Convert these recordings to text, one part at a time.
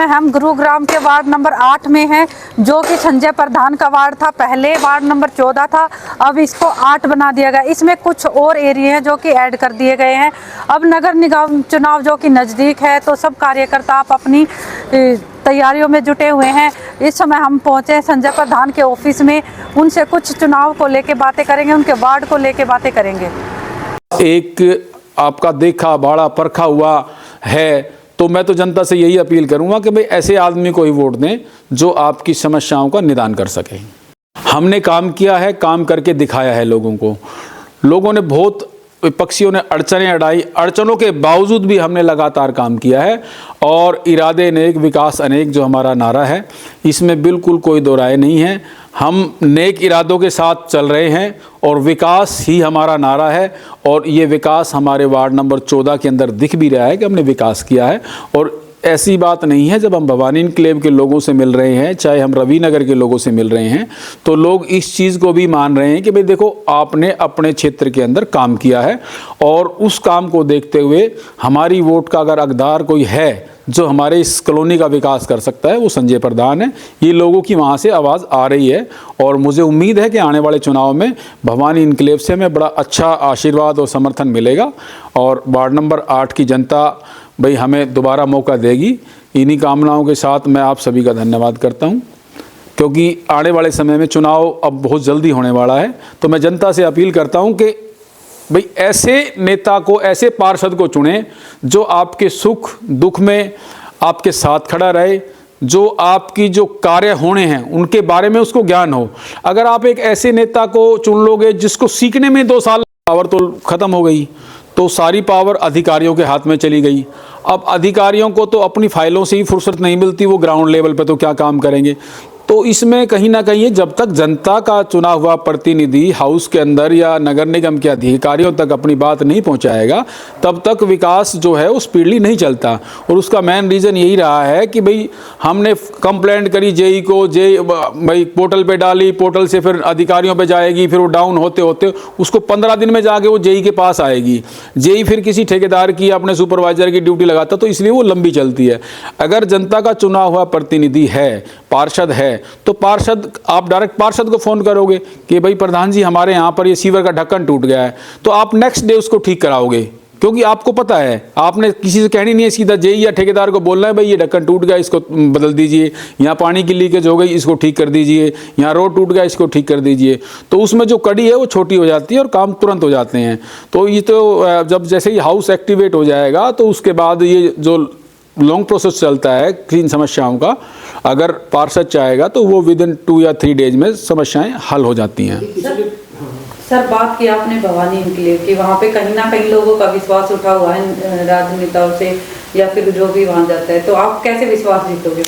समय हम गुरुग्राम के वार्ड नंबर 8 में हैं, जो कि संजय प्रधान का वार्ड था। पहले वार्ड नंबर 14 था, अब इसको 8 बना दिया गया। इसमें कुछ और एरिया हैं जो कि ऐड कर दिए गए हैं। अब नगर निगम चुनाव जो कि नज़दीक है, तो सब कार्यकर्ता आप अपनी तैयारियों में जुटे हुए हैं। इस समय हम पहुंचे संजय प्रधान के ऑफिस में, उनसे कुछ चुनाव को लेके बातें करेंगे, उनके वार्ड को लेके बातें करेंगे। एक आपका देखा भाड़ा परखा हुआ है, तो मैं तो जनता से यही अपील करूंगा कि भाई ऐसे आदमी को ही वोट दें जो आपकी समस्याओं का निदान कर सके। हमने काम किया है, काम करके दिखाया है लोगों को। लोगों ने बहुत, विपक्षियों ने अड़चनें अड़ाई, अड़चनों के बावजूद भी हमने लगातार काम किया है। और इरादे नेक विकास अनेक जो हमारा नारा है, इसमें बिल्कुल कोई दो राय नहीं है। हम नेक इरादों के साथ चल रहे हैं और विकास ही हमारा नारा है। और ये विकास हमारे वार्ड नंबर 14 के अंदर दिख भी रहा है कि हमने विकास किया है। और ऐसी बात नहीं है, जब हम भवानी इनक्लेव के लोगों से मिल रहे हैं, चाहे हम रवि नगर के लोगों से मिल रहे हैं, तो लोग इस चीज़ को भी मान रहे हैं कि भाई देखो, आपने अपने क्षेत्र के अंदर काम किया है। और उस काम को देखते हुए हमारी वोट का अगर हकदार कोई है जो हमारे इस कॉलोनी का विकास कर सकता है, वो संजय प्रधान है। ये लोगों की वहाँ से आवाज़ आ रही है और मुझे उम्मीद है कि आने वाले चुनाव में भवानी इनक्लेव से हमें बड़ा अच्छा आशीर्वाद और समर्थन मिलेगा। और वार्ड नंबर 8 की जनता भाई हमें दोबारा मौका देगी। इन्हीं कामनाओं के साथ मैं आप सभी का धन्यवाद करता हूँ, क्योंकि आने वाले समय में चुनाव अब बहुत जल्दी होने वाला है। तो मैं जनता से अपील करता हूँ कि भाई ऐसे नेता को, ऐसे पार्षद को चुनें जो आपके सुख दुख में आपके साथ खड़ा रहे, जो आपकी जो कार्य होने हैं उनके बारे में उसको ज्ञान हो। अगर आप एक ऐसे नेता को चुन लोगे जिसको सीखने में 2 साल, पावर तो ख़त्म हो गई, तो सारी पावर अधिकारियों के हाथ में चली गई। अब अधिकारियों को तो अपनी फाइलों से ही फुर्सत नहीं मिलती, वो ग्राउंड लेवल पे तो क्या काम करेंगे। तो इसमें कहीं ना कहीं जब तक जनता का चुना हुआ प्रतिनिधि हाउस के अंदर या नगर निगम के अधिकारियों तक अपनी बात नहीं पहुंचाएगा, तब तक विकास जो है वो स्पीडली नहीं चलता। और उसका मेन रीज़न यही रहा है कि भाई हमने कंप्लेंट करी जेई को, जेई भाई पोर्टल पे डाली, पोर्टल से फिर अधिकारियों पे जाएगी, फिर वो डाउन होते होते उसको 15 दिन में जाके वो जेई के पास आएगी। जेई फिर किसी ठेकेदार की, अपने सुपरवाइजर की ड्यूटी लगाता, तो इसलिए वो लंबी चलती है। अगर जनता का चुना हुआ प्रतिनिधि है, पार्षद है, तो पार्षद, आप डायरेक्ट पार्षद को फ़ोन करोगे कि भाई प्रधान जी हमारे यहाँ पर ये सीवर का ढक्कन टूट गया है, तो आप नेक्स्ट डे उसको ठीक कराओगे, क्योंकि आपको पता है, आपने किसी से कहनी नहीं है, सीधा जेई या ठेकेदार को बोलना है भाई ये ढक्कन टूट गया, इसको बदल दीजिए, यहाँ पानी की लीकेज हो गई, इसको ठीक कर दीजिए, यहाँ रोड टूट गया, इसको ठीक कर दीजिए। तो उसमें जो कड़ी है वो छोटी हो जाती है और काम तुरंत हो जाते हैं। तो ये तो जब जैसे ही हाउस एक्टिवेट हो जाएगा, तो उसके बाद ये जो लॉन्ग प्रोसेस चलता है इन समस्याओं का, अगर पार्षद चाहेगा तो वो विदिन 2 या 3 डेज में समस्याएं हल हो जाती हैं। सर, बात की आपने भवानी इनक्लेव की, वहाँ पे कहीं ना कहीं लोगों का विश्वास उठा हुआ है राजनेताओं से या फिर जो भी वहाँ जाता है, तो आप कैसे विश्वास जीतोगे?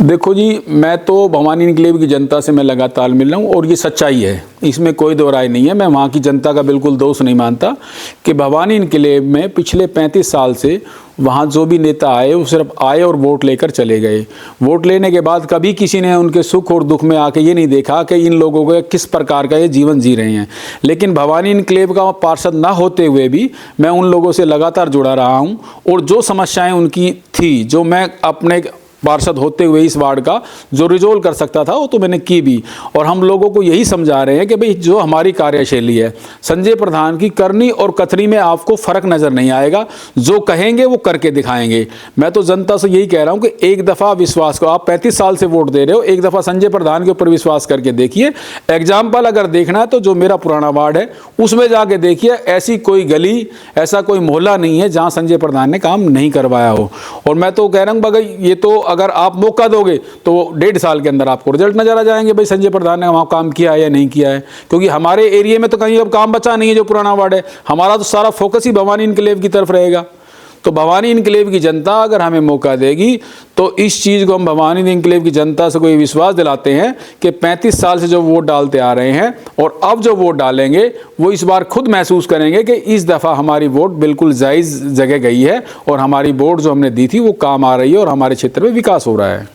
देखो जी, मैं तो भवानी इनक्लेव की जनता से मैं लगातार मिल रहा हूँ और ये सच्चाई है, इसमें कोई दो राय नहीं है। मैं वहाँ की जनता का बिल्कुल दोष नहीं मानता कि भवानी इनक्लेव में पिछले 35 साल से वहाँ जो भी नेता आए वो सिर्फ आए और वोट लेकर चले गए। वोट लेने के बाद कभी किसी ने उनके सुख और दुख में आके ये नहीं देखा कि इन लोगों को किस प्रकार का ये जीवन जी रहे हैं। लेकिन भवानी इनक्लेव का पार्षद ना होते हुए भी मैं उन लोगों से लगातार जुड़ा रहा हूँ और जो समस्याएं उनकी थी, जो मैं अपने पार्षद होते हुए इस वार्ड का जो रिजोल्व कर सकता था, वो तो मैंने की भी। और हम लोगों को यही समझा रहे हैं कि भाई जो हमारी कार्यशैली है, संजय प्रधान की करनी और कथनी में आपको फ़र्क नज़र नहीं आएगा। जो कहेंगे वो करके दिखाएंगे। मैं तो जनता से यही कह रहा हूँ कि एक दफ़ा विश्वास को, आप 35 साल से वोट दे रहे हो, एक दफ़ा संजय प्रधान के ऊपर विश्वास करके देखिए। एग्जाम्पल अगर देखना है तो जो मेरा पुराना वार्ड है उसमें जाके देखिए, ऐसी कोई गली, ऐसा कोई मोहल्ला नहीं है जहाँ संजय प्रधान ने काम नहीं करवाया हो। और मैं तो कह रहा हूँ भाई, ये तो अगर आप मौका दोगे तो 1.5 साल के अंदर आपको रिजल्ट नजर आ जाएंगे भाई संजय प्रधान ने वहाँ काम किया है या नहीं किया है। क्योंकि हमारे एरिया में तो कहीं अब काम बचा नहीं है। जो पुराना वार्ड है हमारा, तो सारा फोकस ही भवानी इनक्लेव की तरफ रहेगा। तो भवानी इनक्लेव की जनता अगर हमें मौका देगी तो इस चीज़ को हम भवानी इनक्लेव की जनता से कोई विश्वास दिलाते हैं कि 35 साल से जो वोट डालते आ रहे हैं और अब जो वोट डालेंगे वो इस बार खुद महसूस करेंगे कि इस दफ़ा हमारी वोट बिल्कुल जायज़ जगह गई है और हमारी वोट जो हमने दी थी वो काम आ रही है और हमारे क्षेत्र में विकास हो रहा है।